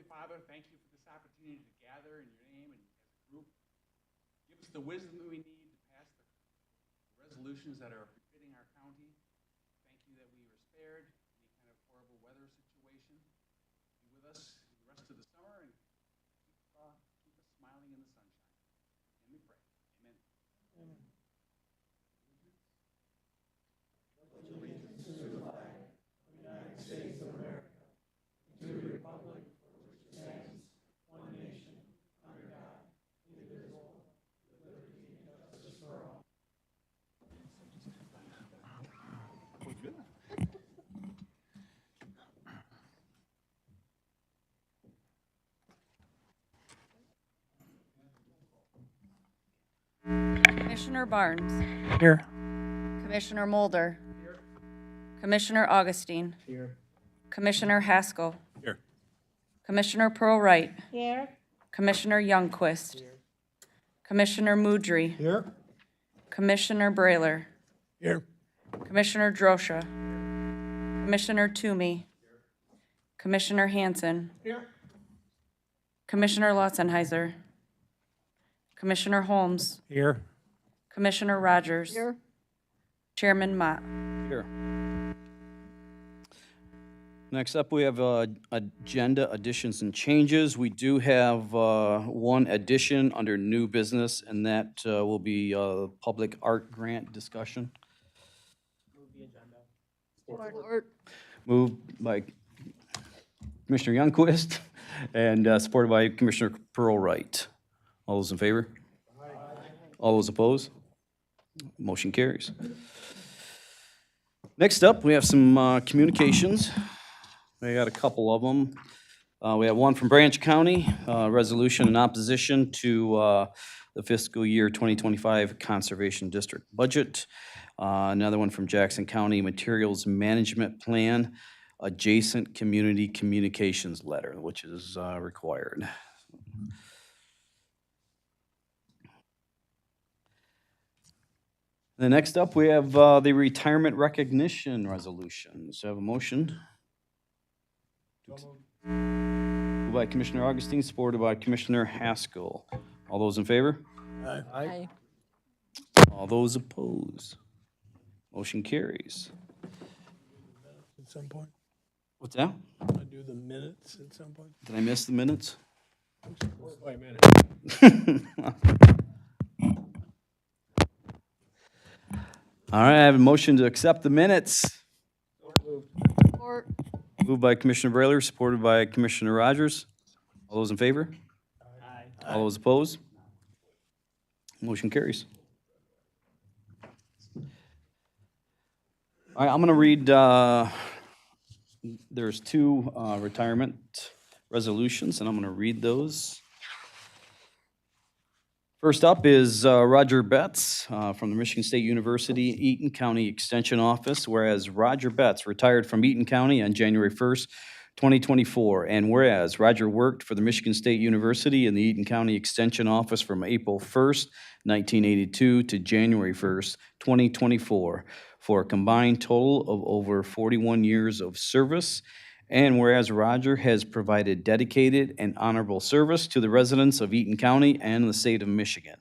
Father, thank you for this opportunity to gather in your name and as a group. Give us the wisdom that we need to pass the resolutions that are befitting our county. Thank you that we were spared any kind of horrible weather situation. Be with us the rest of the summer and keep us smiling in the sunshine. And we pray. Amen. Commissioner Barnes. Here. Commissioner Mulder. Commissioner Augustine. Here. Commissioner Haskell. Here. Commissioner Pearl-Wright. Here. Commissioner Youngquist. Commissioner Mudry. Here. Commissioner Brayler. Here. Commissioner Drosha. Commissioner Toomey. Commissioner Hanson. Here. Commissioner Lotzenheiser. Commissioner Holmes. Here. Commissioner Rogers. Here. Chairman Mott. Here. Next up, we have agenda additions and changes. We do have one addition under new business, and that will be public art grant discussion. Support. Moved by Commissioner Youngquist and supported by Commissioner Pearl-Wright. All those in favor? All those opposed? Motion carries. Next up, we have some communications. We got a couple of them. We have one from Branch County, resolution in opposition to the fiscal year 2025 Conservation District budget. Another one from Jackson County, Materials Management Plan, adjacent community communications letter, which is required. The next up, we have the retirement recognition resolution. So I have a motion. Moved by Commissioner Augustine, supported by Commissioner Haskell. All those in favor? Aye. All those opposed? Motion carries. At some point. What's that? I do the minutes at some point. Did I miss the minutes? Wait a minute. All right, I have a motion to accept the minutes. Support. Moved by Commissioner Brayler, supported by Commissioner Rogers. All those in favor? All those opposed? Motion carries. All right, I'm going to read, there's two retirement resolutions, and I'm going to read those. First up is Roger Betts from the Michigan State University Eaton County Extension Office, whereas Roger Betts retired from Eaton County on January 1st, 2024, and whereas Roger worked for the Michigan State University in the Eaton County Extension Office from April 1st, 1982 to January 1st, 2024, for a combined total of over 41 years of service. And whereas Roger has provided dedicated and honorable service to the residents of Eaton County and the state of Michigan.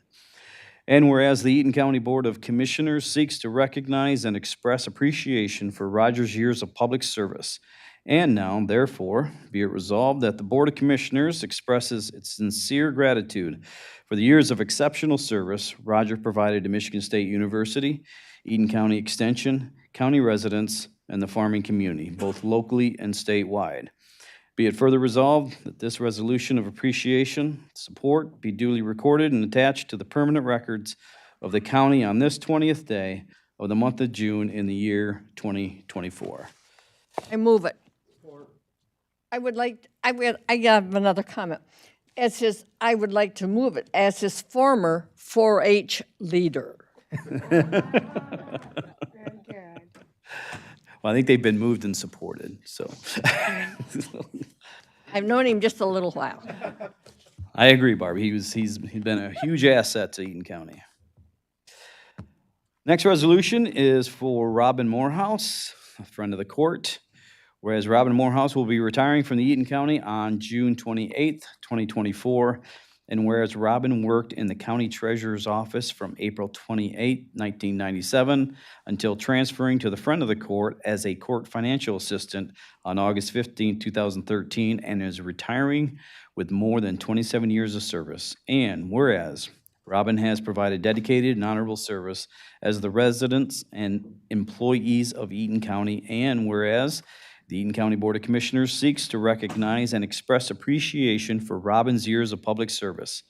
And whereas the Eaton County Board of Commissioners seeks to recognize and express appreciation for Roger's years of public service. And now, therefore, be it resolved that the Board of Commissioners expresses its sincere gratitude for the years of exceptional service Roger provided to Michigan State University, Eaton County Extension, county residents, and the farming community, both locally and statewide. Be it further resolved that this resolution of appreciation, support, be duly recorded and attached to the permanent records of the county on this 20th day of the month of June in the year 2024. I move it. I have another comment. I would like to move it as his former 4-H leader. Well, I think they've been moved and supported, so. I've known him just a little while. I agree, Barbie. He's been a huge asset to Eaton County. Next resolution is for Robin Morehouse, a friend of the court. whereas Robin Morehouse will be retiring from the Eaton County on June 28th, 2024, and whereas Robin worked in the county treasurer's office from April 28, 1997, until transferring to the front of the court as a court financial assistant on August 15, 2013, and is retiring with more than 27 years of service. And whereas Robin has provided dedicated and honorable service as the residents and employees of Eaton County, and whereas the Eaton County Board of Commissioners seeks to recognize and express appreciation for Robin's years of public service.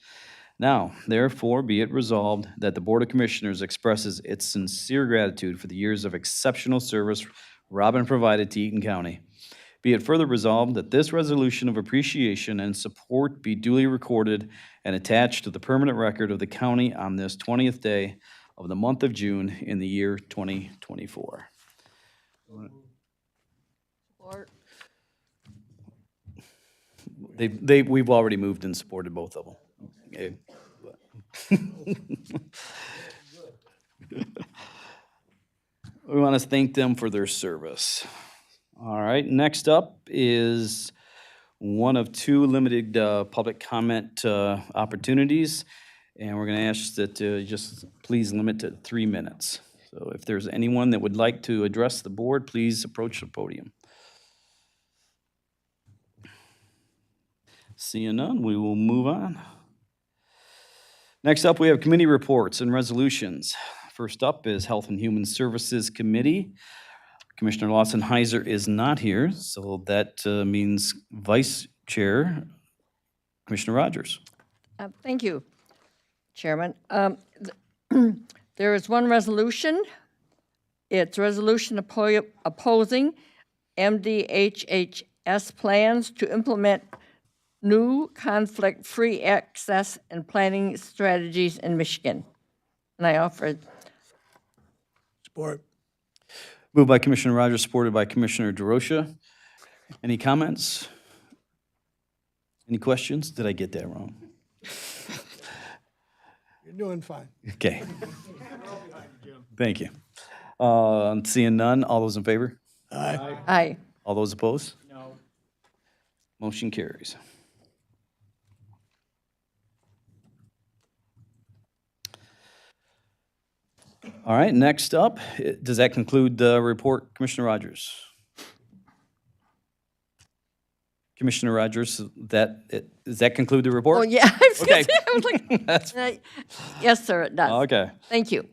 Now, therefore, be it resolved that the Board of Commissioners expresses its sincere gratitude for the years of exceptional service Robin provided to Eaton County. Be it further resolved that this resolution of appreciation and support be duly recorded and attached to the permanent record of the county on this 20th day of the month of June in the year 2024. Support. We've already moved and supported both of them. Okay. We want to thank them for their service. All right, next up is one of two limited public comment opportunities, and we're going to ask that just please limit to 3 minutes. So if there's anyone that would like to address the board, please approach the podium. Seeing none, we will move on. Next up, we have committee reports and resolutions. First up is Health and Human Services Committee. Commissioner Lawson Heiser is not here, so that means Vice Chair, Commissioner Rogers. Thank you, Chairman. There is one resolution. It's resolution opposing MDHHS plans to implement new conflict-free access and planning strategies in Michigan. And I offer Support. Moved by Commissioner Rogers, supported by Commissioner DeRosa. Any comments? Any questions? Did I get that wrong? You're doing fine. Okay. Thank you. Seeing none, all those in favor? Aye. aye. All those opposed? No. Motion carries. All right, next up, does that conclude the report, Commissioner Rogers? Commissioner Rogers, does that conclude the report? Oh, yeah. I was Okay. I was like, That's- yes, sir, it does. Okay. Thank you.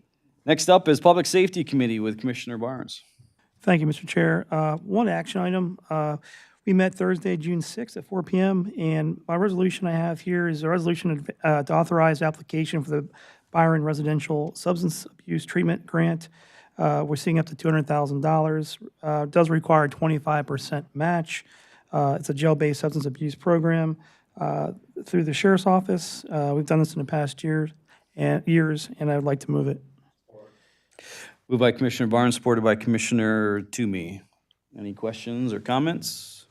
Next up is Public Safety Committee with Commissioner Barnes. Thank you, Mr. Chair. One action item. We met Thursday, June 6th at 4 p.m., and my resolution I have here is a resolution to authorize application for the Byron Residential Substance Abuse Treatment Grant. We're seeing up to $200,000. Does require a 25% match. It's a jail-based substance abuse program through the Sheriff's Office. We've done this in the past years, and I would like to move it. Moved by Commissioner Barnes, supported by Commissioner Toomey. Any questions or comments?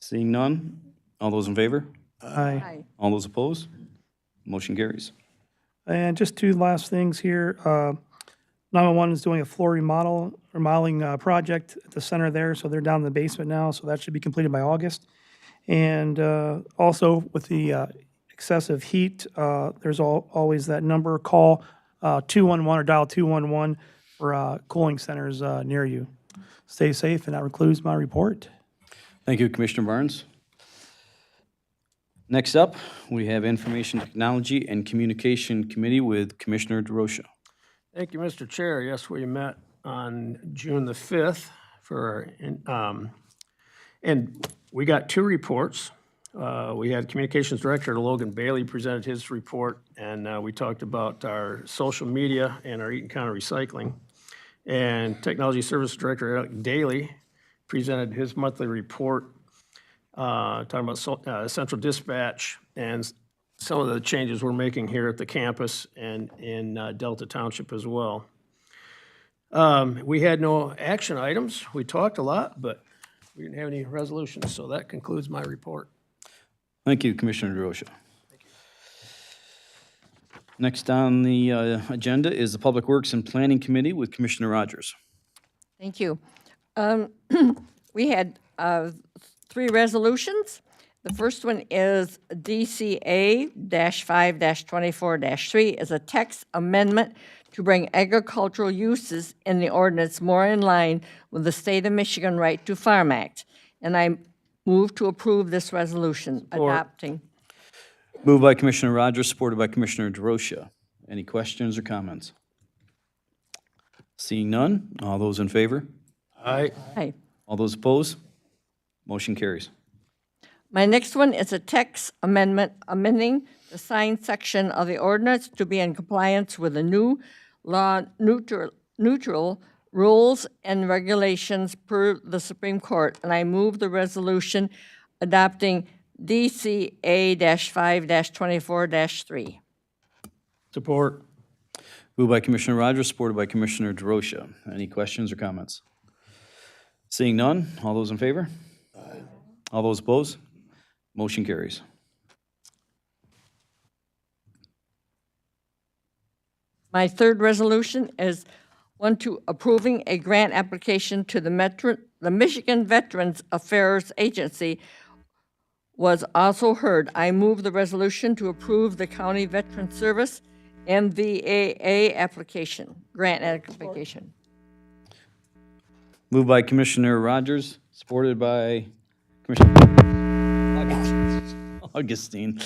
Seeing none, all those in favor? Aye. Aye. All those opposed? Motion carries. And just two last things here. 911 is doing a floor remodeling project at the center there, so they're down in the basement now, so that should be completed by August. And also with the excessive heat, there's always that number, call 211 or dial 211 for cooling centers near you. Stay safe, and that concludes my report. Thank you, Commissioner Barnes. Next up, we have Information Technology and Communication Committee with Commissioner DeRosa. Thank you, Mr. Chair. Yes, we met on June the 5th and we got two reports. We had Communications Director Logan Bailey presented his report, and we talked about our social media and our Eaton County recycling. And Technology Service Director Eric Daly presented his monthly report, talking about central dispatch and some of the changes we're making here at the campus and in Delta Township as well. We had no action items. We talked a lot, but we didn't have any resolutions, so that concludes my report. Thank you, Commissioner DeRosa. Next on the agenda is the Public Works and Planning Committee with Commissioner Rogers. Thank you. we had 3 resolutions. The first one is DCA-5-24-3 is a text amendment to bring agricultural uses in the ordinance more in line with the State of Michigan Right to Farm Act. And I move to approve this resolution adopting. Moved by Commissioner Rogers, supported by Commissioner DeRosa. Any questions or comments? Seeing none, all those in favor? Aye. Aye. All those opposed? Motion carries. My next one is a text amendment amending the sign section of the ordinance to be in compliance with the new law neutral rules and regulations per the Supreme Court. And I move the resolution adopting DCA-5-24-3. Support. Moved by Commissioner Rogers, supported by Commissioner DeRosa. Any questions or comments? Seeing none, all those in favor? All those opposed? Motion carries. My third resolution is one to approving a grant application to the Michigan Veterans Affairs Agency was also heard. I move the resolution to approve the County Veteran Service MVAA application, grant application. Moved by Commissioner Rogers, supported by Commissioner Augustine.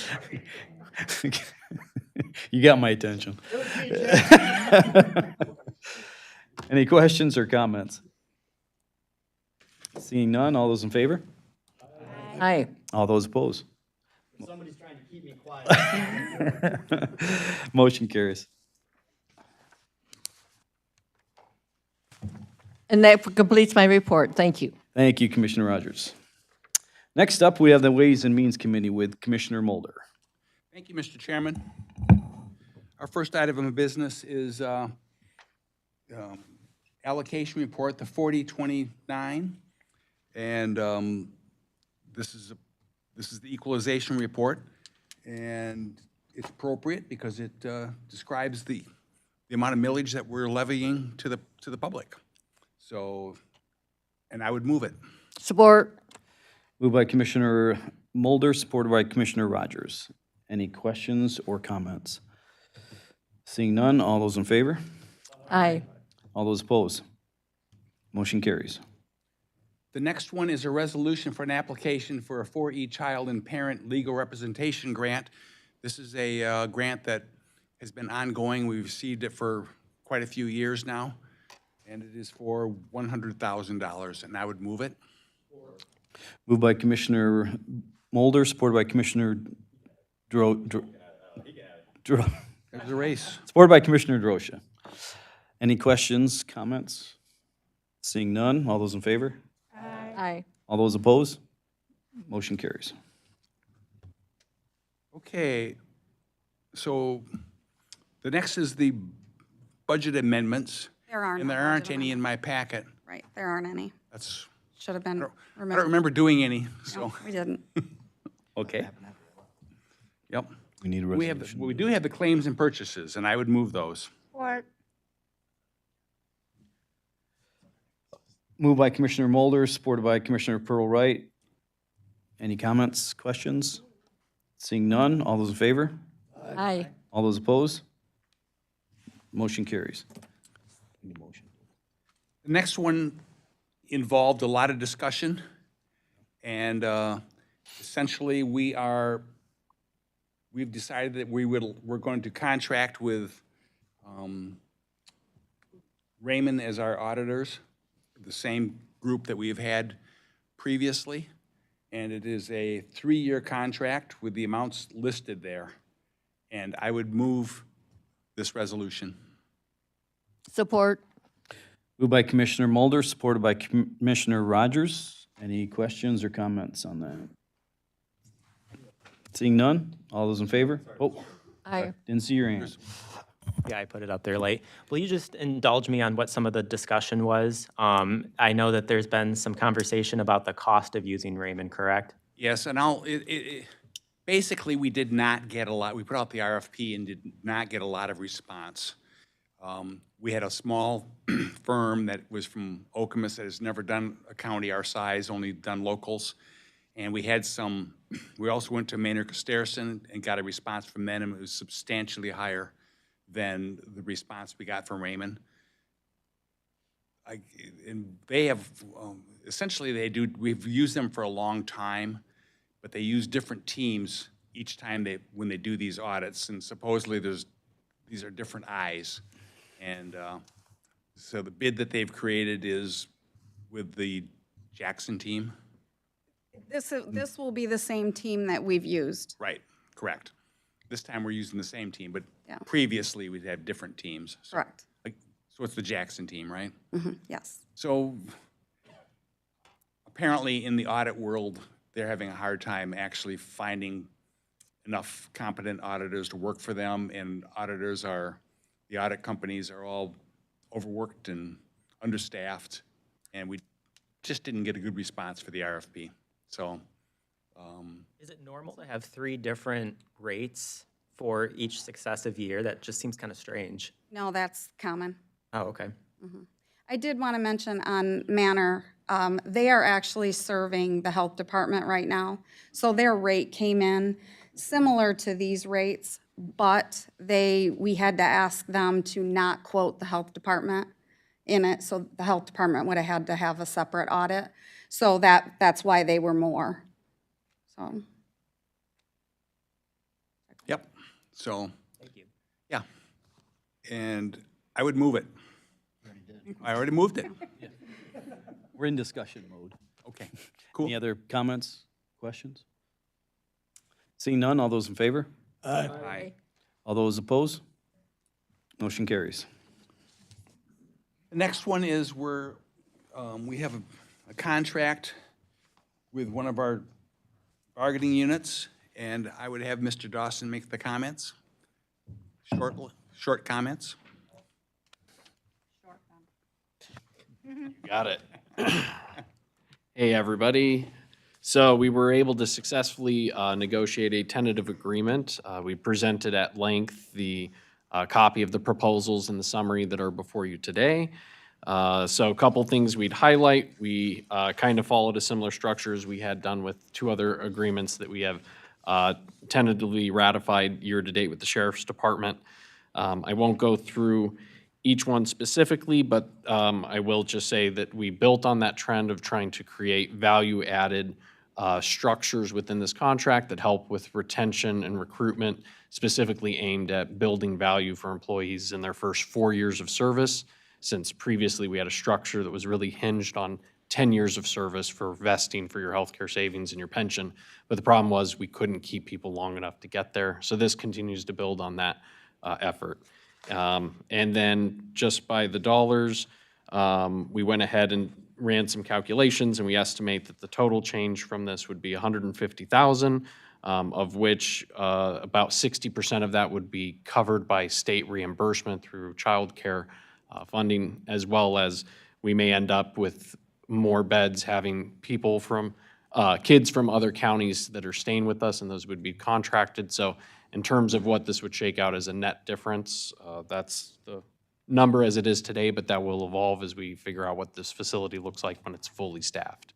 You got my attention. Any questions or comments? Seeing none, all those in favor? Aye. All those opposed? Somebody's trying to keep me quiet. Motion carries. And that completes my report. Thank you. Thank you, Commissioner Rogers. Next up, we have the Ways and Means Committee with Commissioner Mulder. Thank you, Mr. Chairman. Our first item of business is allocation report, the 4029. And this is the equalization report. And it's appropriate because it describes the amount of millage that we're levying to the public. So, and I would move it. Support. Moved by Commissioner Mulder, supported by Commissioner Rogers. Any questions or comments? Seeing none, all those in favor? Aye. All those opposed? Motion carries. The next one is a resolution for an application for a 4E child and parent legal representation grant. This is a grant that has been ongoing. We've received it for quite a few years now, and it is for $100,000, and I would move it. Moved by Commissioner Mulder, supported by Commissioner There's a race. supported by Commissioner DeRosa. Any questions, comments? Seeing none, all those in favor? Aye. All those opposed? Motion carries. Okay, so the next is the budget amendments. There are And no there aren't budget any in my packet. Right, there aren't any. That's, Should have been I don't removed. remember doing any, so, No, we didn't. Okay. yep. We need a We have, resolution. we do have the claims and purchases, and I would move those. Moved by Commissioner Mulder, supported by Commissioner Pearl Wright. Any comments, questions? Seeing none, all those in favor? Aye. All those opposed? Motion carries. The next one involved a lot of discussion, and essentially, we've decided that we're going to contract with Raymond as our auditors, the same group that we've had previously, and it is a 3-year contract with the amounts listed there. And I would move this resolution. Support. Moved by Commissioner Mulder, supported by Commissioner Rogers. Any questions or comments on that? Seeing none, all those in favor? Oh, Aye. didn't see your hand. Yeah, I put it up there late. Will you just indulge me on what some of the discussion was? I know that there's been some conversation about the cost of using Raymond, correct? Yes, and basically, we did not get a lot, we put out the RFP and did not get a lot of response. We had a small firm that was from Okemos that has never done a county our size, only done locals. And we had some, we also went to Maynard Costerson and got a response from them, and it was substantially higher than the response we got from Raymond. And they have, essentially we've used them for a long time, but they use different teams each time when they do these audits, and supposedly these are different eyes. And so the bid that they've created is with the Jackson team? This will be the same team that we've used. Right, correct. This time we're using the same team, but Yeah. previously we'd have different teams. So, Correct. so it's the Jackson team, right? Yes. So apparently in the audit world, they're having a hard time actually finding enough competent auditors to work for them, and the audit companies are all overworked and understaffed, and we just didn't get a good response for the RFP. So, Is it normal to have 3 different rates for each successive year? That just seems kind of strange. No, that's common. Oh, okay. I did want to mention on Manor, they are actually serving the health department right now. So their rate came in similar to these rates, but we had to ask them to not quote the health department in it. So the health department would have had to have a separate audit. So that's why they were more. So, yep, so, Thank you. yeah. And I would move it. I already moved it. We're in discussion mode. Okay, cool. Any other comments, questions? Seeing none, all those in favor? Aye. All those opposed? Motion carries. The next one is we have a contract with one of our bargaining units, and I would have Mr. Dawson make the comments. Short comments. Got it. Hey, everybody. So we were able to successfully negotiate a tentative agreement. We presented at length the copy of the proposals and the summary that are before you today. So a couple things we'd highlight. We kind of followed a similar structure as we had done with 2 other agreements that we have tentatively ratified year-to-date with the Sheriff's Department. I won't go through each one specifically, but I will just say that we built on that trend of trying to create value-added structures within this contract that help with retention and recruitment, specifically aimed at building value for employees in their first 4 years of service, since previously we had a structure that was really hinged on 10 years of service for vesting for your healthcare savings and your pension. But the problem was we couldn't keep people long enough to get there. So this continues to build on that effort. And then just by the dollars, we went ahead and ran some calculations, and we estimate that the total change from this would be $150,000, of which about 60% of that would be covered by state reimbursement through child care funding, as well as we may end up with more beds having people from, kids from other counties that are staying with us, and those would be contracted. So in terms of what this would shake out as a net difference, that's the number as it is today, but that will evolve as we figure out what this facility looks like when it's fully staffed.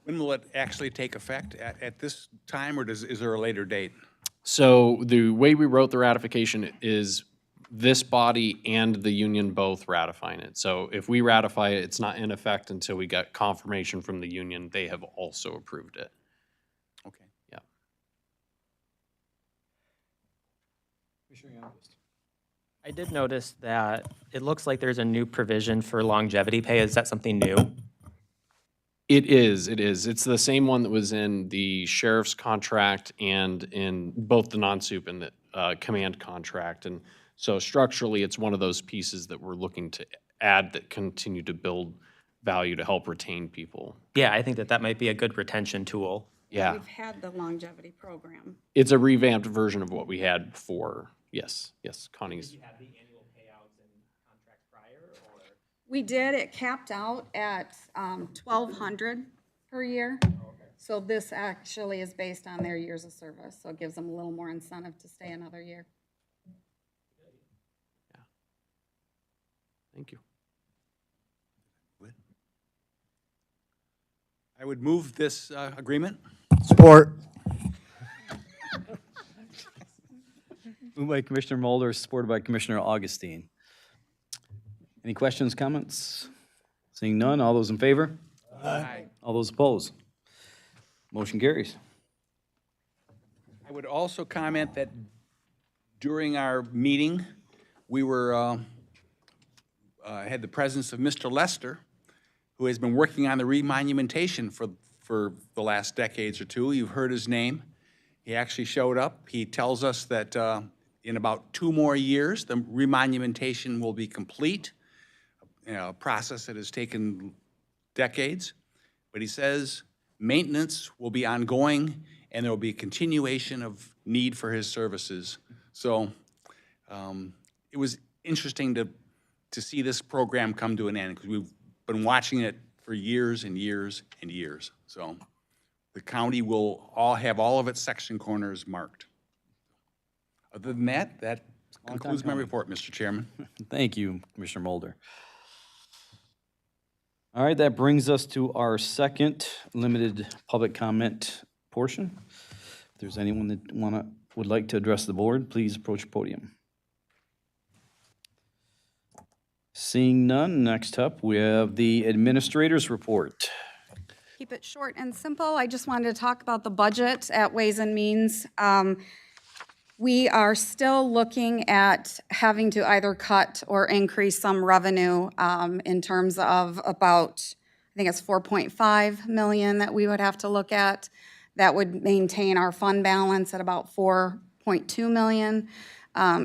When will it actually take effect? At this time, or is there a later date? So the way we wrote the ratification is this body and the union both ratifying it. So if we ratify it, it's not in effect until we get confirmation from the union. They have also approved it. Okay. Yeah. I did notice that it looks like there's a new provision for longevity pay. Is that something new? It is. It's the same one that was in the sheriff's contract and in both the non-soup and the command contract. And so structurally, it's one of those pieces that we're looking to add that continue to build value to help retain people. Yeah, I think that might be a good retention tool. Yeah, We've had the longevity program. it's a revamped version of what we had before. Yes, Connie's. have the annual payouts in contracts prior, or? We did, it capped out at 1,200 per year. So this actually is based on their years of service, so it gives them a little more incentive to stay another year. Thank you. I would move this agreement. Support. Moved by Commissioner Mulder, supported by Commissioner Augustine. Any questions, comments? Seeing none, all those in favor? Aye. All those opposed? Motion carries. I would also comment that during our meeting, we were, had the presence of Mr. Lester, who has been working on the remonumentation for the last decades or two. You've heard his name. He actually showed up. He tells us that in about 2 more years, the remonumentation will be complete, a process that has taken decades. But he says maintenance will be ongoing, and there will be a continuation of need for his services. So it was interesting to see this program come to an end, because we've been watching it for years and years and years. So the county will have all of its section corners marked. Other than that, that concludes my report, Mr. Chairman. Thank you, Commissioner Mulder. All right, that brings us to our second limited public comment portion. If there's anyone that would like to address the board, please approach the podium. Seeing none, next up, we have the administrator's report. Keep it short and simple. I just wanted to talk about the budget at Ways and Means. We are still looking at having to either cut or increase some revenue in terms of about, I think it's 4.5 million that we would have to look at. That would maintain our fund balance at about 4.2 million.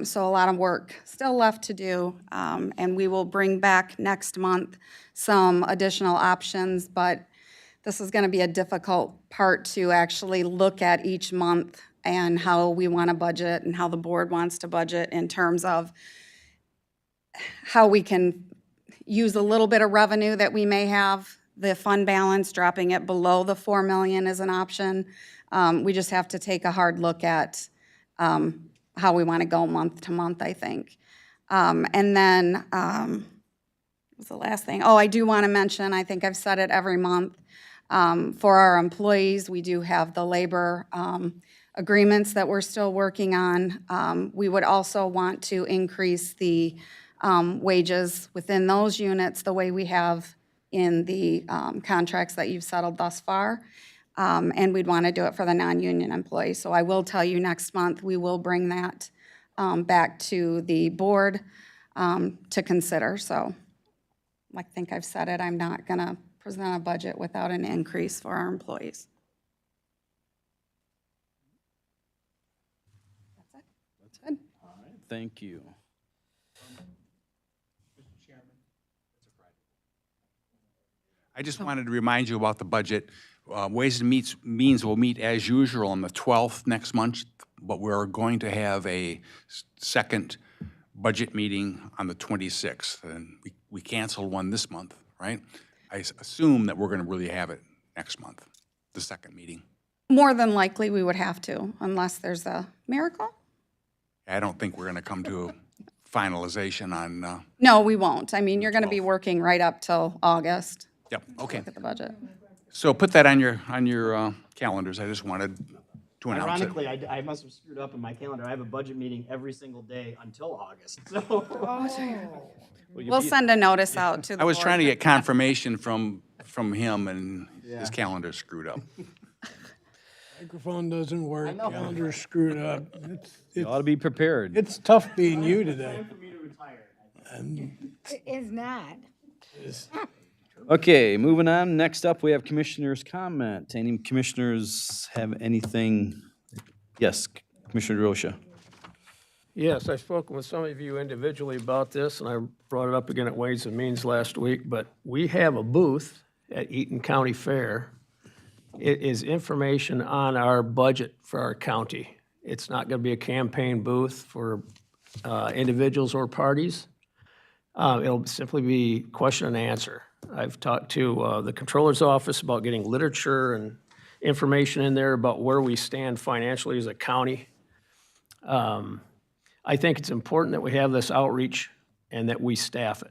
So a lot of work still left to do, and we will bring back next month some additional options, but this is going to be a difficult part to actually look at each month and how we want to budget and how the board wants to budget in terms of how we can use a little bit of revenue that we may have, the fund balance, dropping it below the 4 million is an option. We just have to take a hard look at how we want to go month to month, I think. And then, what was the last thing? Oh, I do want to mention, I think I've said it every month, for our employees, we do have the labor agreements that we're still working on. We would also want to increase the wages within those units the way we have in the contracts that you've settled thus far. And we'd want to do it for the non-union employees. So I will tell you next month, we will bring that back to the board to consider. So I think I've said it, I'm not going to present a budget without an increase for our employees. That's it. Good. Thank you. I just wanted to remind you about the budget. Ways and Means will meet as usual on the 12th next month, but we're going to have a second budget meeting on the 26th. And we canceled one this month, right? I assume that we're going to really have it next month, the second meeting. More than likely, we would have to, unless there's a miracle. I don't think we're going to come to a finalization on, No, we won't. I mean, you're going to be working right up till August. yep, okay. Look at the budget. So put that on your calendars. I just wanted to announce it. Ironically, I must have screwed up in my calendar. I have a budget meeting every single day until August, so. We'll send a notice out to the I was board. trying to get confirmation from him, and his calendar screwed up. Microphone doesn't work, calendar's screwed up. You ought to be prepared. It's tough being you today. It's not. Okay, moving on. Next up, we have commissioners' comment. Any commissioners have anything? Yes, Commissioner DeRosa. Yes, I've spoken with some of you individually about this, and I brought it up again at Ways and Means last week, but we have a booth at Eaton County Fair. It is information on our budget for our county. It's not going to be a campaign booth for individuals or parties. It'll simply be question and answer. I've talked to the Comptroller's office about getting literature and information in there about where we stand financially as a county. I think it's important that we have this outreach and that we staff it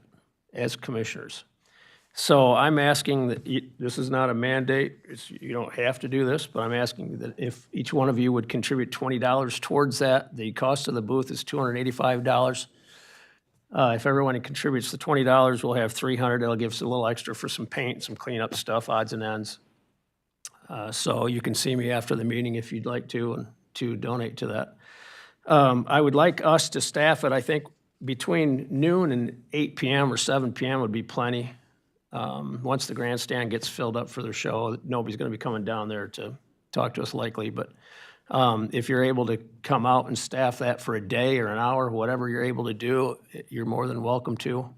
as commissioners. So I'm asking that, this is not a mandate, you don't have to do this, but I'm asking that if each one of you would contribute $20 towards that. The cost of the booth is $285. If everyone contributes the $20, we'll have $300. That'll give us a little extra for some paint, some cleanup stuff, odds and ends. So you can see me after the meeting if you'd like to, and to donate to that. I would like us to staff it. I think between noon and 8 p.m. or 7 p.m. would be plenty. Once the grandstand gets filled up for their show, nobody's going to be coming down there to talk to us likely. But if you're able to come out and staff that for a day or an hour, whatever you're able to do, you're more than welcome to.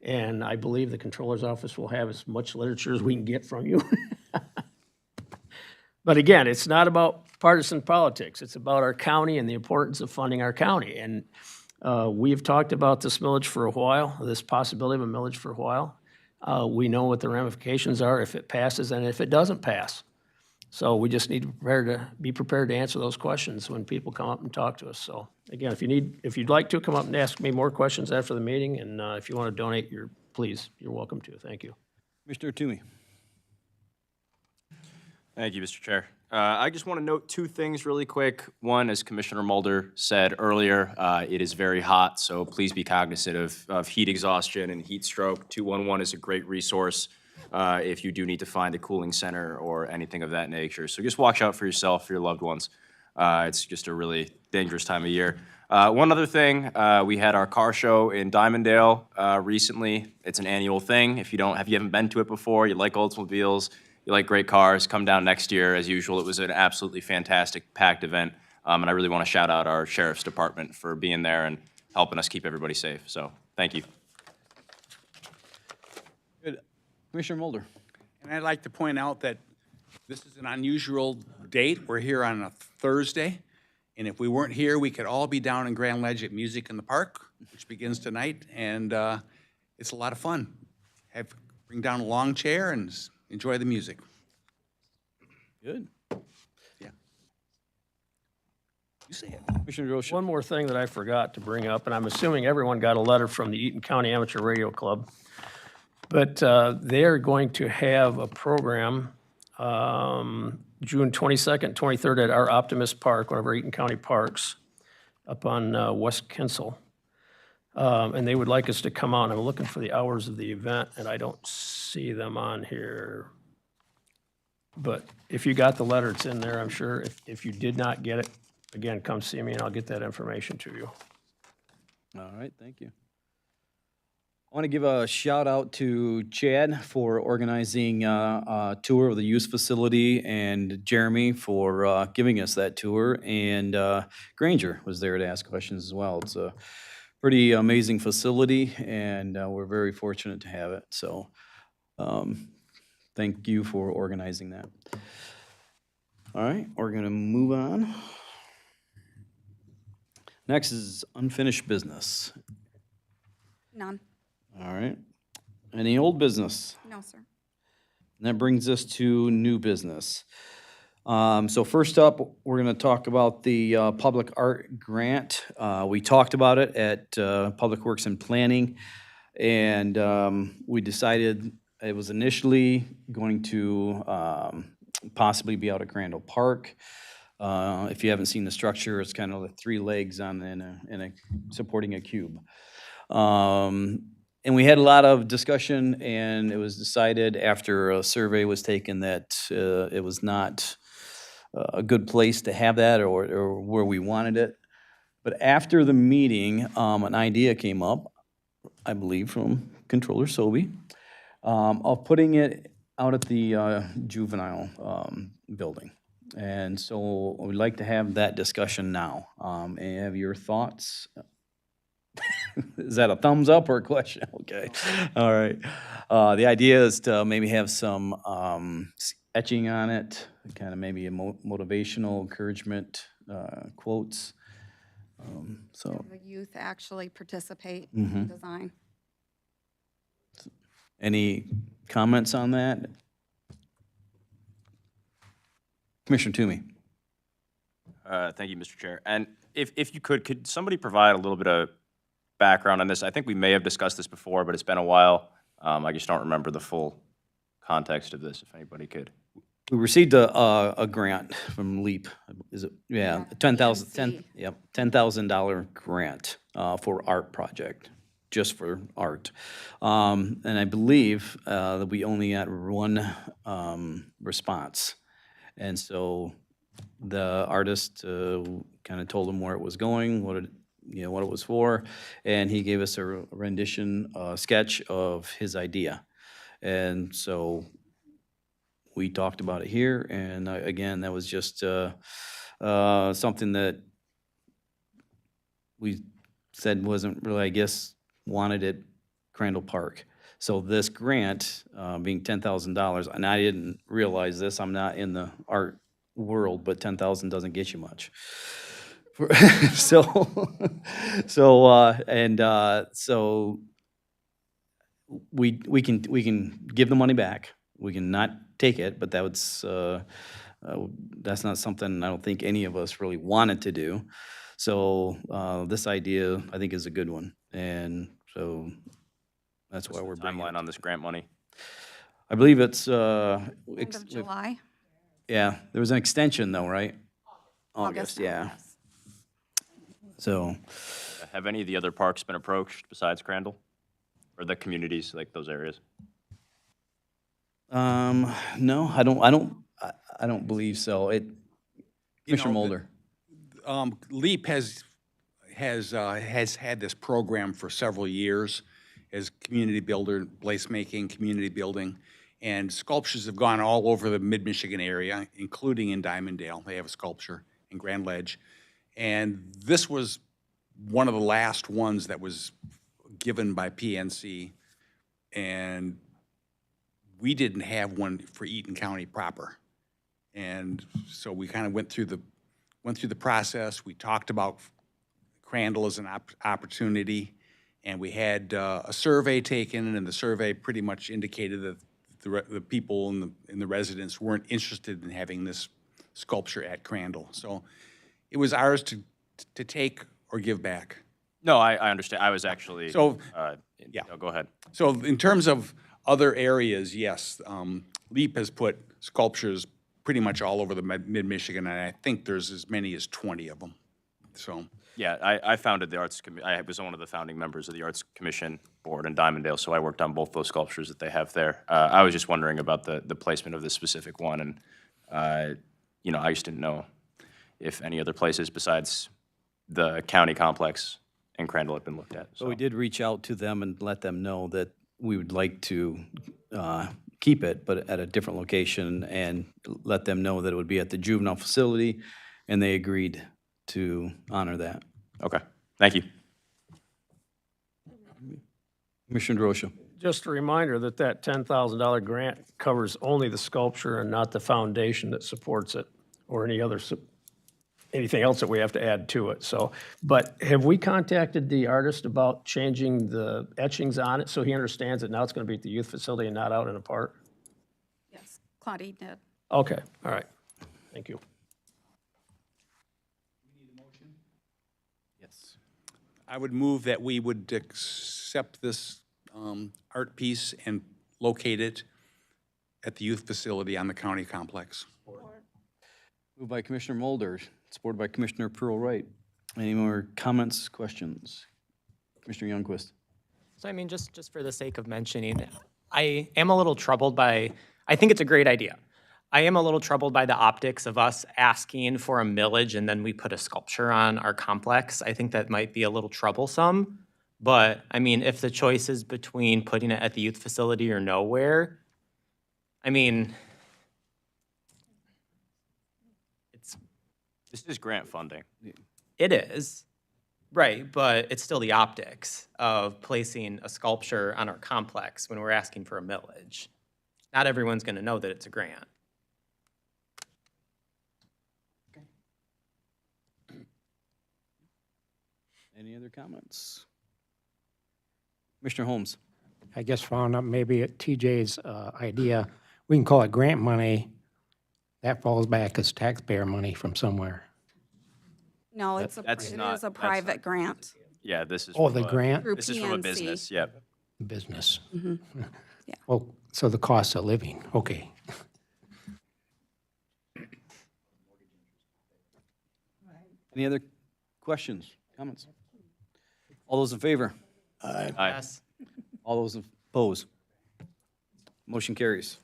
And I believe the Controller's Office will have as much literature as we can get from you. But again, it's not about partisan politics. It's about our county and the importance of funding our county. And we've talked about this millage for a while, this possibility of a millage for a while. We know what the ramifications are if it passes and if it doesn't pass. So we just need to be prepared to answer those questions when people come up and talk to us. So again, if you'd like to, come up and ask me more questions after the meeting. And if you want to donate, you're welcome to. Thank you. Commissioner Toomey. Thank you, Mr. Chair. I just want to note two things really quick. One, as Commissioner Mulder said earlier, it is very hot, so please be cognizant of heat exhaustion and heat stroke. 211 is a great resource if you do need to find a cooling center or anything of that nature. So just watch out for yourself, for your loved ones. It's just a really dangerous time of year. One other thing, we had our car show in Dimondale recently. It's an annual thing. If you haven't been to it before, you like Oldsmobiles, you like great cars, come down next year. As usual, it was an absolutely fantastic, packed event. And I really want to shout out our Sheriff's Department for being there and helping us keep everybody safe. So, thank you. Good. Commissioner Mulder. And I'd like to point out that this is an unusual date. We're here on a Thursday. And if we weren't here, we could all be down in Grand Ledge at Music in the Park, which begins tonight. And it's a lot of fun. Bring down a long chair and enjoy the music. Good. Yeah. You say it. Commissioner Rocha. One more thing that I forgot to bring up, and I'm assuming everyone got a letter from the Eaton County Amateur Radio Club, but they're going to have a program June 22nd, 23rd at our Optimist Park, one of our Eaton County parks, up on West Kinsel. And they would like us to come on. I'm looking for the hours of the event, and I don't see them on here. But if you got the letter, it's in there, I'm sure. If you did not get it, again, come see me, and I'll get that information to you. All right, thank you. I want to give a shout out to Chad for organizing a tour of the youth facility, and Jeremy for giving us that tour, and Granger was there to ask questions as well. It's a pretty amazing facility, and we're very fortunate to have it. So thank you for organizing that. All right, we're going to move on. Next is unfinished business. None. All right. Any old business? No, sir. And that brings us to new business. So first up, we're going to talk about the public art grant. We talked about it at Public Works and Planning, and we decided it was initially going to possibly be out at Crandall Park. If you haven't seen the structure, it's kind of like 3 legs on in a supporting a cube. And we had a lot of discussion, and it was decided after a survey was taken that it was not a good place to have that or where we wanted it. But after the meeting, an idea came up, I believe from Controller Sobey, of putting it out at the juvenile building. And so we'd like to have that discussion now. And have your thoughts? Is that a thumbs up or a question? Okay, all right. The idea is to maybe have some etching on it, kind of maybe a motivational encouragement quotes. So The youth actually participate in design. any comments on that? Commissioner Toomey. Thank you, Mr. Chair. And if you could somebody provide a little bit of background on this? I think we may have discussed this before, but it's been a while. I just don't remember the full context of this, if anybody could. We received a grant from LEAP. Is it? Yeah, $10,000 grant for art project, just for art. And I believe that we only got one response. And so the artist kind of told him where it was going, what it was for, and he gave us a rendition, sketch of his idea. And so we talked about it here, and again, that was just something that we said wasn't really, I guess, wanted at Crandall Park. So this grant, being $10,000, and I didn't realize this, I'm not in the art world, but 10,000 doesn't get you much. So we can give the money back. We can not take it, but that's not something I don't think any of us really wanted to do. So this idea, I think, is a good one, and so that's why we're bringing Timeline it. on this grant money? I believe it's End of July. yeah. There was an extension though, right? August now, yeah. yes. So. Have any of the other parks been approached besides Crandall? Or the communities, like those areas? No, I don't believe so. Commissioner Mulder. LEAP has had this program for several years as community builder, placemaking, community building, and sculptures have gone all over the mid-Michigan area, including in Diamonddale. They have a sculpture in Grand Ledge. And this was one of the last ones that was given by PNC, and we didn't have one for Eaton County proper. And so we kind of went through the process. We talked about Crandall as an opportunity, and we had a survey taken, and the survey pretty much indicated that the people and the residents weren't interested in having this sculpture at Crandall. So it was ours to take or give back. No, I understand. I was actually. So, yeah. No, go ahead. So in terms of other areas, yes, LEAP has put sculptures pretty much all over the mid-Michigan, and I think there's as many as 20 of them, so. Yeah, I founded the Arts, I was one of the founding members of the Arts Commission Board in Diamonddale, so I worked on both those sculptures that they have there. I was just wondering about the placement of this specific one, and, I just didn't know if any other places besides the county complex in Crandall had been looked at. So we did reach out to them and let them know that we would like to keep it, but at a different location, and let them know that it would be at the juvenile facility, and they agreed to honor that. Okay, thank you. Commissioner DeRosa. Just a reminder that that $10,000 grant covers only the sculpture and not the foundation that supports it, or anything else that we have to add to it. So, but have we contacted the artist about changing the etchings on it so he understands that now it's going to be at the youth facility and not out in a park? Yes, Claudine did. Okay, all right. Thank you. Yes. I would move that we would accept this art piece and locate it at the youth facility on the county complex. Moved by Commissioner Mulder, supported by Commissioner Pearl-Wright. Any more comments, questions? Commissioner Youngquist. So I mean, just for the sake of mentioning, I am a little troubled by, I think it's a great idea. I am a little troubled by the optics of us asking for a millage and then we put a sculpture on our complex. I think that might be a little troublesome. But I mean, if the choice is between putting it at the youth facility or nowhere, I mean, This is grant funding. it is, right, but it's still the optics of placing a sculpture on our complex when we're asking for a millage. Not everyone's gonna know that it's a grant. Any other comments? Commissioner Holmes. I guess following up maybe at TJ's idea, we can call it grant money That falls back as taxpayer money from somewhere. No, it That's is not- a that's private not- grant Yeah, this is. Oh, from the a- grant? through This is from a PNC. business, yep. Business. Yeah. Well, so the cost of living, okay. Any other questions, comments? All those in favor? Aye. Yes. All those opposed? Motion carries.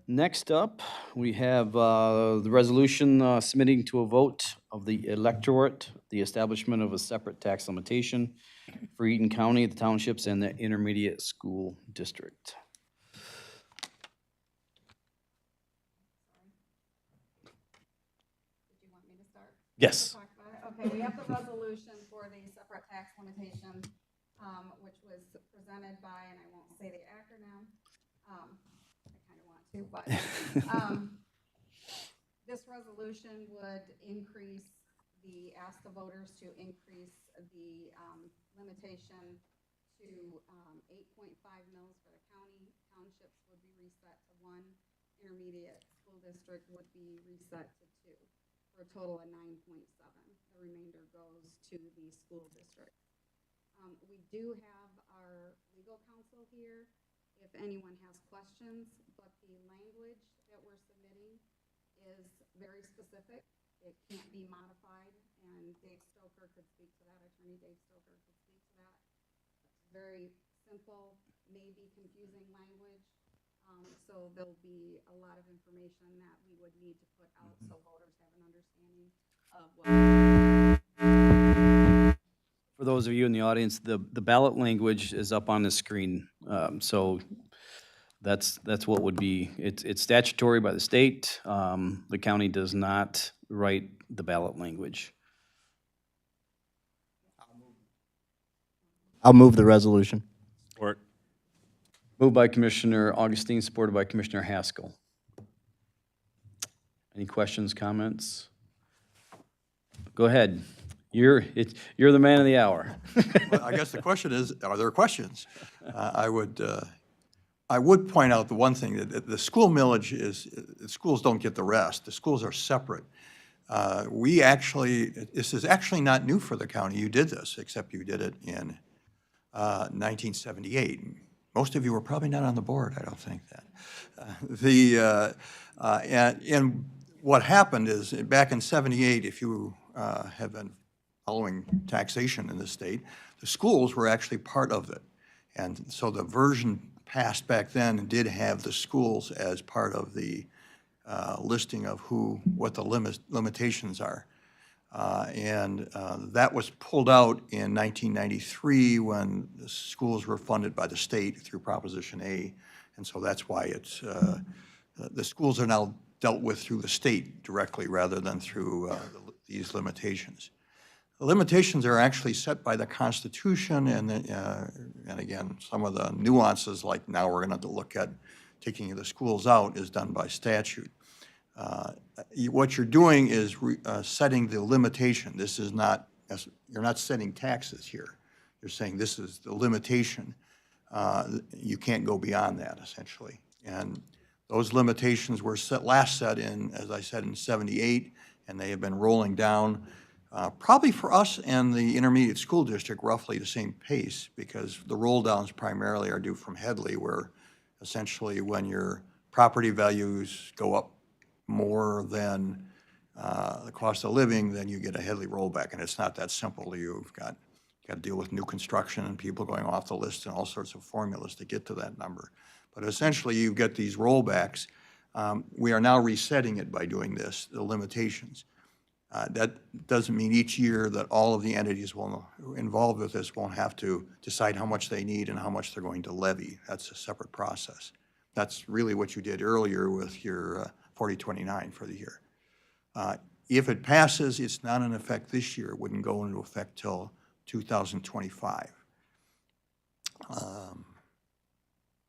Next up, we have the resolution submitting to a vote of the electorate, the establishment of a separate tax limitation for Eaton County, the townships, and the intermediate school district. Yes. Okay, we have the resolution for the separate tax limitation, which was presented by, and I won't say the acronym, I kind of want to, but, this resolution would ask the voters to increase the, limitation to, 8.5 mils for the county. Townships would be reset to 1, intermediate school district would be reset to 2, for a total of 9.7. The remainder goes to the school district. We do have our legal counsel here if anyone has questions, but the language that we're submitting is very specific. It can't be modified, and Dave Stoker could speak to that, Attorney Dave Stoker could speak to that. It's very simple, maybe confusing language, so there'll be a lot of information that we would need to put out so voters have an understanding of what. For those of you in the audience, the ballot language is up on the screen. So that's what would be, it's statutory by the state. The county does not write the ballot language. I'll move the resolution. Support. Moved by Commissioner Augustine, supported by Commissioner Haskell. Any questions, comments? Go ahead. You're the man of the hour. Well, I guess the question is, are there questions? I would point out the one thing, that the school millage is, the schools don't get the rest. The schools are separate. This is actually not new for the county. You did this, except you did it in 1978. Most of you were probably not on the board, I don't think that. And what happened is, back in '78, if you have been following taxation in the state, the schools were actually part of it. And so the version passed back then did have the schools as part of the listing of what the limitations are. That was pulled out in 1993 when the schools were funded by the state through Proposition A. And so that's why the schools are now dealt with through the state directly rather than through these limitations. The limitations are actually set by the Constitution, and again, some of the nuances, like now we're going to have to look at taking the schools out, is done by statute. What you're doing is setting the limitation. This is not, you're not setting taxes here. You're saying this is the limitation. You can't go beyond that, essentially. And those limitations were last set in, as I said, in '78, and they have been rolling down. Probably for us and the intermediate school district, roughly the same pace, because the roll downs primarily are due from Headley, where essentially when your property values go up more than the cost of living, then you get a Headley rollback, and it's not that simple. You've got to deal with new construction and people going off the list and all sorts of formulas to get to that number. But essentially, you get these rollbacks. We are now resetting it by doing this, the limitations. That doesn't mean each year that all of the entities involved with this won't have to decide how much they need and how much they're going to levy. That's a separate process. That's really what you did earlier with your 4029 for the year. If it passes, it's not in effect this year. It wouldn't go into effect till 2025.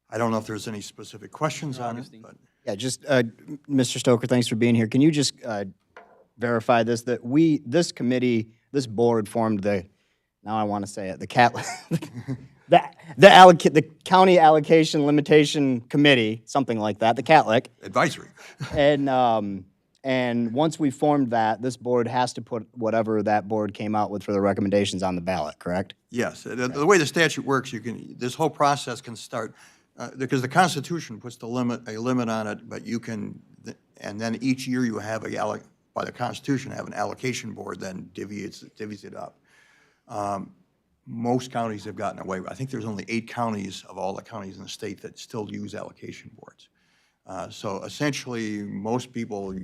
I don't know if there's any specific questions on it, but. Yeah, just, Mr. Stoker, thanks for being here. Can you just verify this, that this committee, this board formed now I want to say it, the County Allocation Limitation Committee, something like that, the CATLIC. Advisory. And once we formed that, this board has to put whatever that board came out with for the recommendations on the ballot, correct? Yes, the way the statute works, this whole process can start, because the Constitution puts a limit on it, but you can, and then each year you have by the Constitution, have an allocation board, then divvies it up. Most counties have gotten away. I think there's only 8 counties of all the counties in the state that still use allocation boards. So essentially, most people,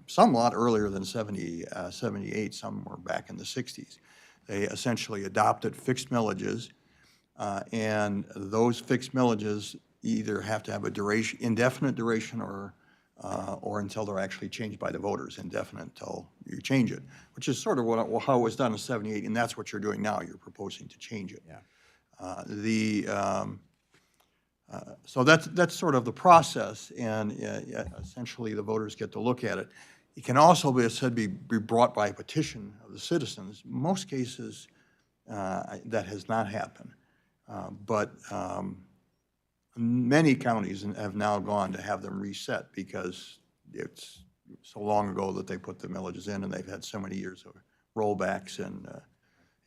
some a lot earlier than 78, some were back in the 60s. They essentially adopted fixed millages, and those fixed millages either have to have a duration, indefinite duration, or until they're actually changed by the voters, indefinite until you change it, which is sort of how it was done in 78, and that's what you're doing now. You're proposing to change it. Yeah. So that's sort of the process, and essentially the voters get to look at it. It can also be, as said, be brought by petition of the citizens. Most cases, that has not happened. But many counties have now gone to have them reset because it's so long ago that they put the millages in, and they've had so many years of rollbacks, and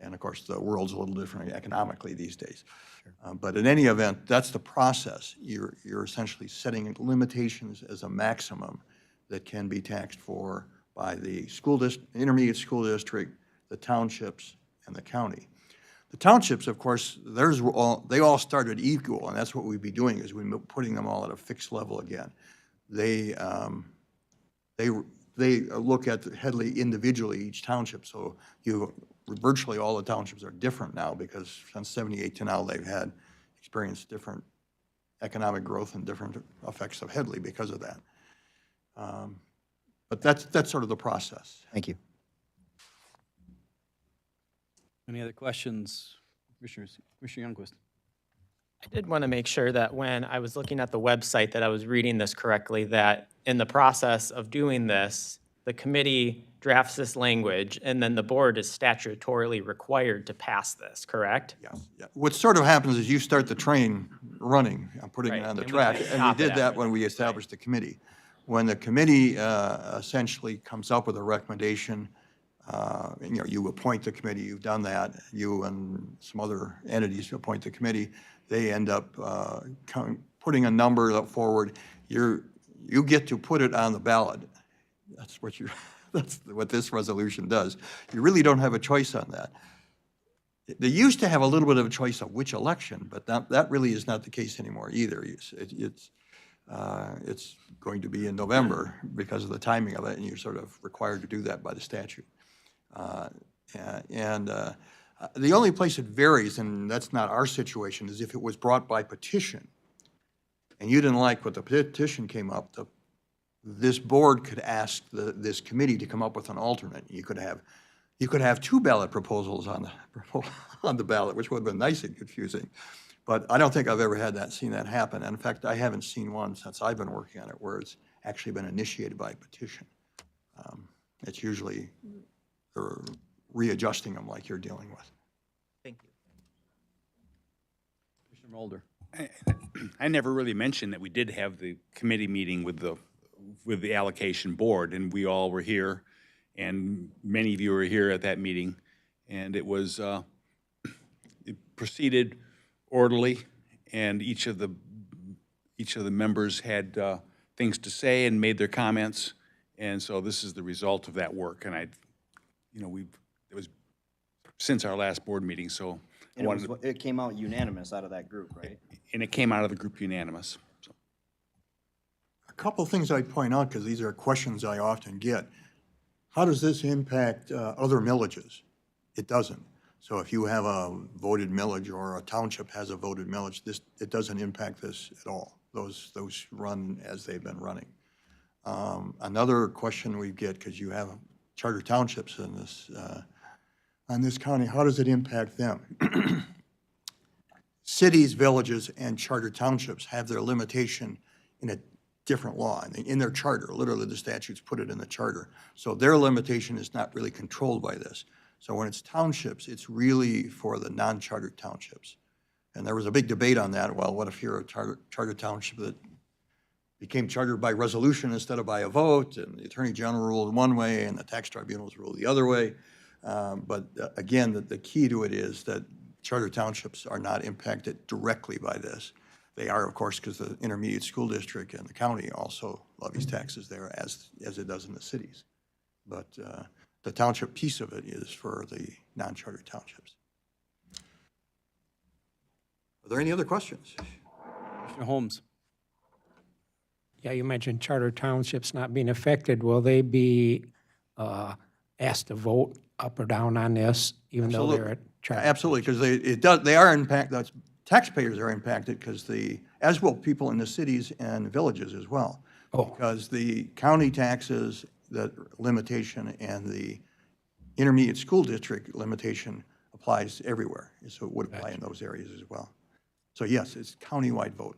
of course the world's a little different economically these days. But in any event, that's the process. You're essentially setting limitations as a maximum that can be taxed for by the intermediate school district, the townships, and the county. The townships, of course, they all started equal, and that's what we'd be doing, is we're putting them all at a fixed level again. They look at Headley individually, each township, so virtually all the townships are different now, because since 78 to now, they've experienced different economic growth and different effects of Headley because of that. But that's sort of the process. Thank you. Any other questions? Commissioner Youngquist? I did want to make sure that when I was looking at the website that I was reading this correctly, that in the process of doing this, the committee drafts this language, and then the board is statutorily required to pass this, correct? Yeah. What sort of happens is you start the train running, putting it on the and we track, can and we stop it did that after. when we established the committee. When the committee essentially comes up with a recommendation, you appoint the committee, you've done that, you and some other entities appoint the committee, they end up putting a number forward. You get to put it on the ballot. That's what this resolution does. You really don't have a choice on that. They used to have a little bit of a choice of which election, but that really is not the case anymore either. It's going to be in November because of the timing of it, and you're sort of required to do that by the statute. The only place it varies, and that's not our situation, is if it was brought by petition, and you didn't like what the petition came up, this board could ask this committee to come up with an alternate. You could have 2 ballot proposals on the ballot, which would have been nice and confusing. But I don't think I've ever seen that happen. And in fact, I haven't seen one since I've been working on it where it's actually been initiated by petition. It's usually they're readjusting them like you're dealing with. Thank you. Commissioner Mulder? I never really mentioned that we did have the committee meeting with the allocation board, and we all were here, and many of you were here at that meeting, and it was, it proceeded orderly, and each of the members had things to say and made their comments, and so this is the result of that work, and it was since our last board meeting, so. And it came out unanimous out of that group, right? And it came out of the group unanimous. So. A couple of things I'd point out, because these are questions I often get. How does this impact other millages? It doesn't. So if you have a voted millage or a township has a voted millage, it doesn't impact this at all. Those run as they've been running. Another question we get, because you have charter townships in this county, how does it impact them? Cities, villages, and charter townships have their limitation in a different law, in their charter. Literally, the statutes put it in the charter. So their limitation is not really controlled by this. So when it's townships, it's really for the non-chartered townships. And there was a big debate on that. Well, what if you're a charter township that became chartered by resolution instead of by a vote, and the Attorney General ruled one way and the tax tribunals ruled the other way. But again, the key to it is that charter townships are not impacted directly by this. They are, of course, because the intermediate school district and the county also levies taxes there as it does in the cities. But the township piece of it is for the non-charter townships. Are there any other questions? Commissioner Holmes? Yeah, you mentioned charter townships not being affected. Will they be asked to vote up or down on this, even though they're at charter? Absolutely, because they are impacted, taxpayers are impacted because as will people in the cities and villages as well. Oh. Because the county taxes, that limitation, and the intermediate school district limitation applies everywhere. So it would apply in those areas as well. So yes, it's countywide vote.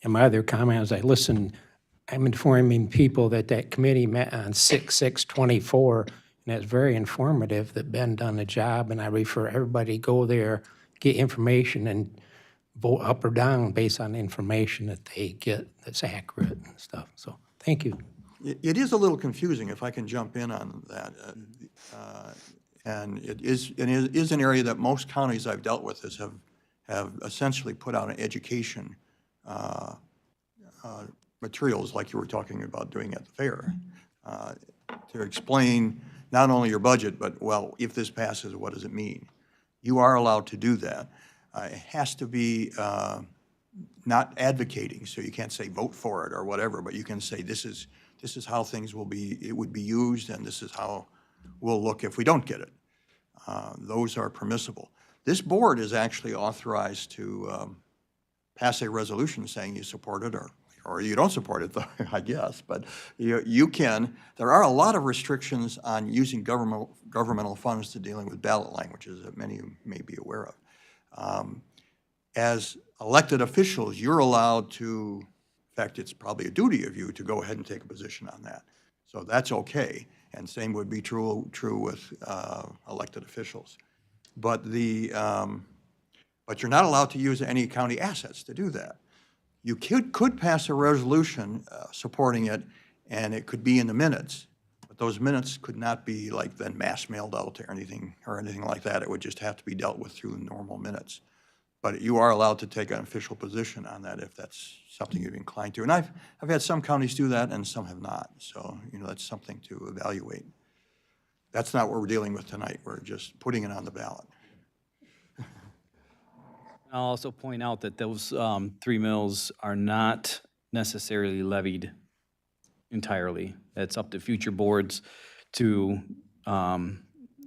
And my other comment is I'm informing people that committee met on 6/6/24, and it's very informative that Ben done the job, and I refer everybody, go there, get information, and vote up or down based on the information that they get that's accurate and stuff. So, thank you. It is a little confusing, if I can jump in on that. And it is an area that most counties I've dealt with have essentially put out an education materials like you were talking about doing at the fair to explain not only your budget, but, well, if this passes, what does it mean? You are allowed to do that. It has to be not advocating, so you can't say vote for it or whatever, but you can say this is how things would be used, and this is how we'll look if we don't get it. Those are permissible. This board is actually authorized to pass a resolution saying you support it or you don't support it, I guess, but you can. There are a lot of restrictions on using governmental funds to dealing with ballot languages that many of you may be aware of. As elected officials, you're allowed to, in fact, it's probably a duty of you to go ahead and take a position on that. So that's okay, and same would be true with elected officials. But but you're not allowed to use any county assets to do that. You could pass a resolution supporting it, and it could be in the minutes, but those minutes could not be like then mass mailed out or anything like that. It would just have to be dealt with through normal minutes. But you are allowed to take an official position on that if that's something you're inclined to. And I've had some counties do that and some have not. So, that's something to evaluate. That's not what we're dealing with tonight. We're just putting it on the ballot. I'll also point out that those 3 mills are not necessarily levied entirely. It's up to future boards to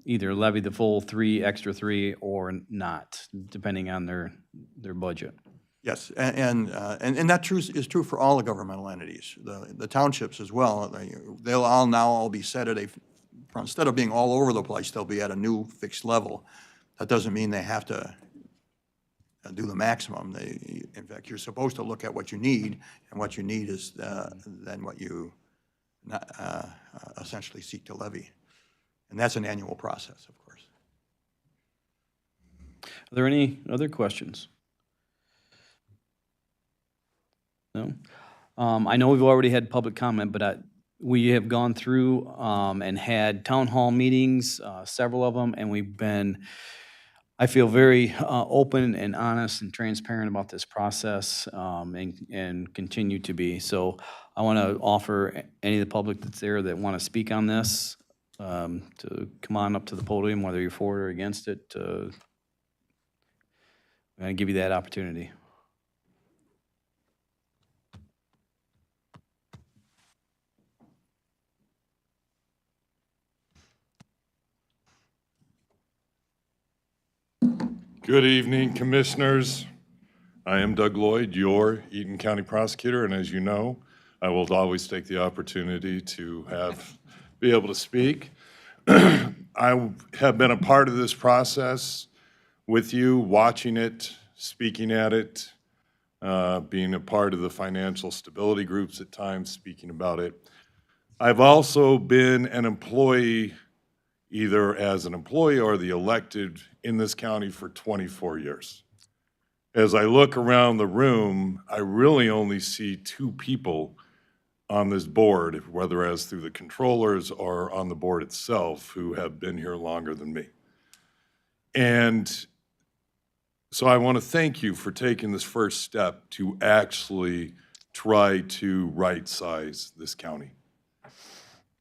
either levy the full extra three, or not, depending on their budget. Yes, and that is true for all the governmental entities, the townships as well. They'll all be set at instead of being all over the place, they'll be at a new fixed level. That doesn't mean they have to do the maximum. In fact, you're supposed to look at what you need, and what you need is then what you essentially seek to levy. And that's an annual process, of course. Are there any other questions? No? I know we've already had public comment, but we have gone through and had town hall meetings, several of them, and we've been, I feel, very open and honest and transparent about this process, and continue to be. So I want to offer any of the public that's there that want to speak on this to come on up to the podium, whether you're for it or against it. I'm going to give you that opportunity. Good evening, Commissioners. I am Doug Lloyd, your Eaton County Prosecutor, and as you know, I will always take the opportunity to be able to speak. I have been a part of this process with you, watching it, speaking at it, being a part of the financial stability groups at times, speaking about it. I've also been an employee either as an employee or the elected in this county for 24 years. As I look around the room, I really only see two people on this board, whether as through the controllers or on the board itself, who have been here longer than me. And so I want to thank you for taking this first step to actually try to right-size this county.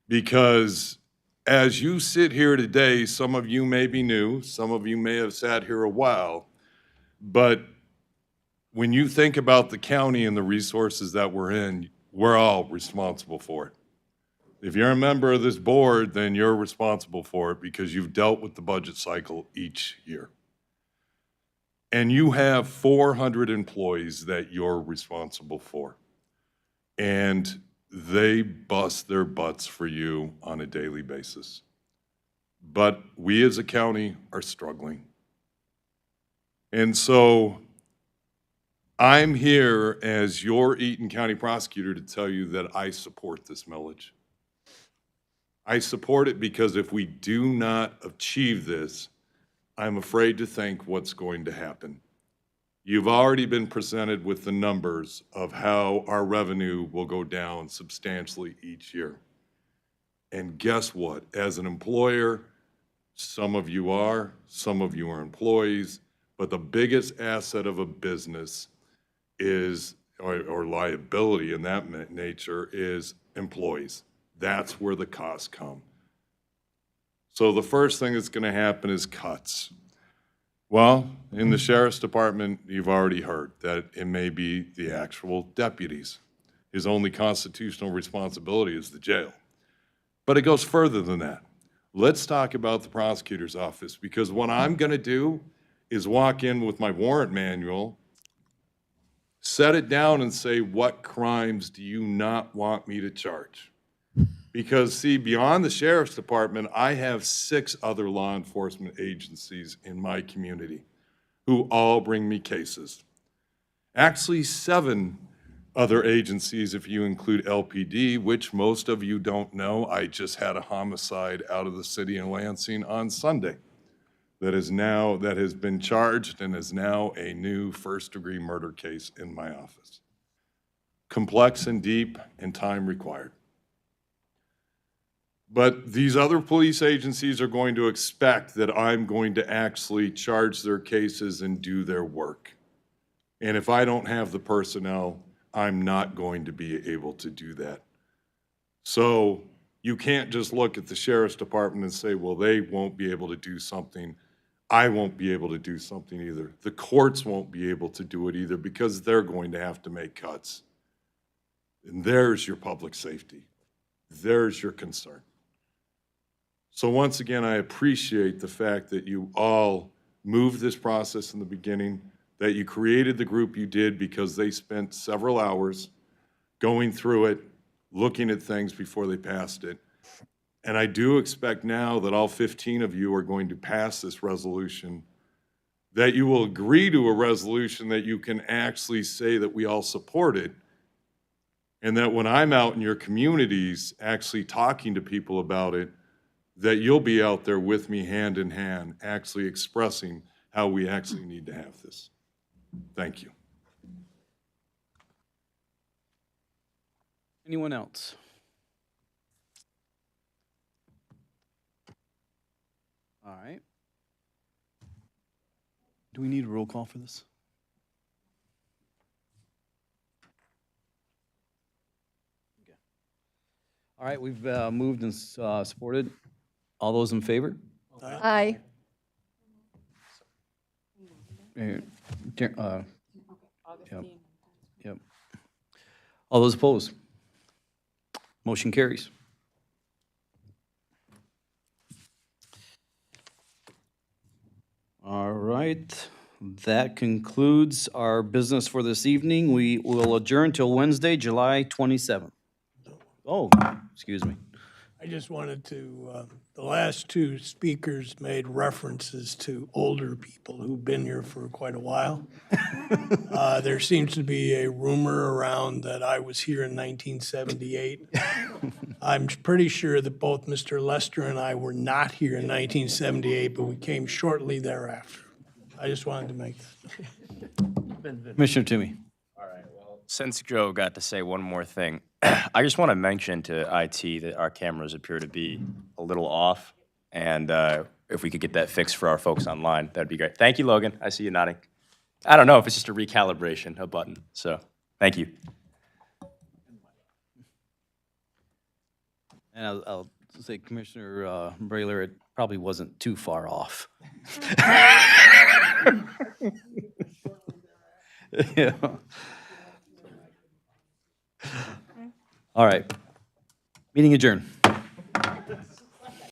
Because as you sit here today, some of you may be new, some of you may have sat here a while, but when you think about the county and the resources that we're in, we're all responsible for it. If you're a member of this board, then you're responsible for it because you've dealt with the budget cycle each year. And you have 400 employees that you're responsible for. And they bust their butts for you on a daily basis. But we as a county are struggling. And so I'm here as your Eaton County prosecutor to tell you that I support this millage. I support it because if we do not achieve this, I'm afraid to think what's going to happen. You've already been presented with the numbers of how our revenue will go down substantially each year. And guess what? As an employer, some of you are employees, but the biggest asset of a business is, or liability in that nature, is employees. That's where the costs come. So the first thing that's going to happen is cuts. Well, in the sheriff's department, you've already heard that it may be the actual deputies. His only constitutional responsibility is the jail. But it goes further than that. Let's talk about the prosecutor's office, because what I'm going to do is walk in with my warrant manual, set it down and say, what crimes do you not want me to charge? Because, see, beyond the sheriff's department, I have 6 other law enforcement agencies in my community who all bring me cases. Actually, 7 other agencies, if you include LPD, which most of you don't know. I just had a homicide out of the city of Lansing on Sunday that has been charged and is now a new first-degree murder case in my office. Complex and deep and time required. But these other police agencies are going to expect that I'm going to actually charge their cases and do their work. And if I don't have the personnel, I'm not going to be able to do that. So you can't just look at the sheriff's department and say, well, they won't be able to do something. I won't be able to do something either. The courts won't be able to do it either because they're going to have to make cuts. And there's your public safety. There's your concern. So once again, I appreciate the fact that you all moved this process in the beginning, that you created the group you did because they spent several hours going through it, looking at things before they passed it. And I do expect now that all 15 of you are going to pass this resolution, that you will agree to a resolution that you can actually say that we all support it, and that when I'm out in your communities actually talking to people about it, that you'll be out there with me hand in hand, actually expressing how we actually need to have this. Thank you. Anyone else? All right. Do we need a roll call for this? Okay. All right, we've moved and supported. All those in favor? Aye. Yep. All those opposed? Motion carries. All right, that concludes our business for this evening. We will adjourn till Wednesday, July 27th. Oh, excuse me. I just wanted to, the last 2 speakers made references to older people who've been here for quite a while. There seems to be a rumor around that I was here in 1978. I'm pretty sure that both Mr. Lester and I were not here in 1978, but we came shortly thereafter. I just wanted to make that. Commissioner Toomey. Since Joe got to say one more thing, I just want to mention to IT that our cameras appear to be a little off, and if we could get that fixed for our folks online, that'd be great. Thank you, Logan. I see you nodding. I don't know if it's just a recalibration, a button, so thank you. And I'll say, Commissioner Brailer, it probably wasn't too far off. Yeah. All right. Meeting adjourned.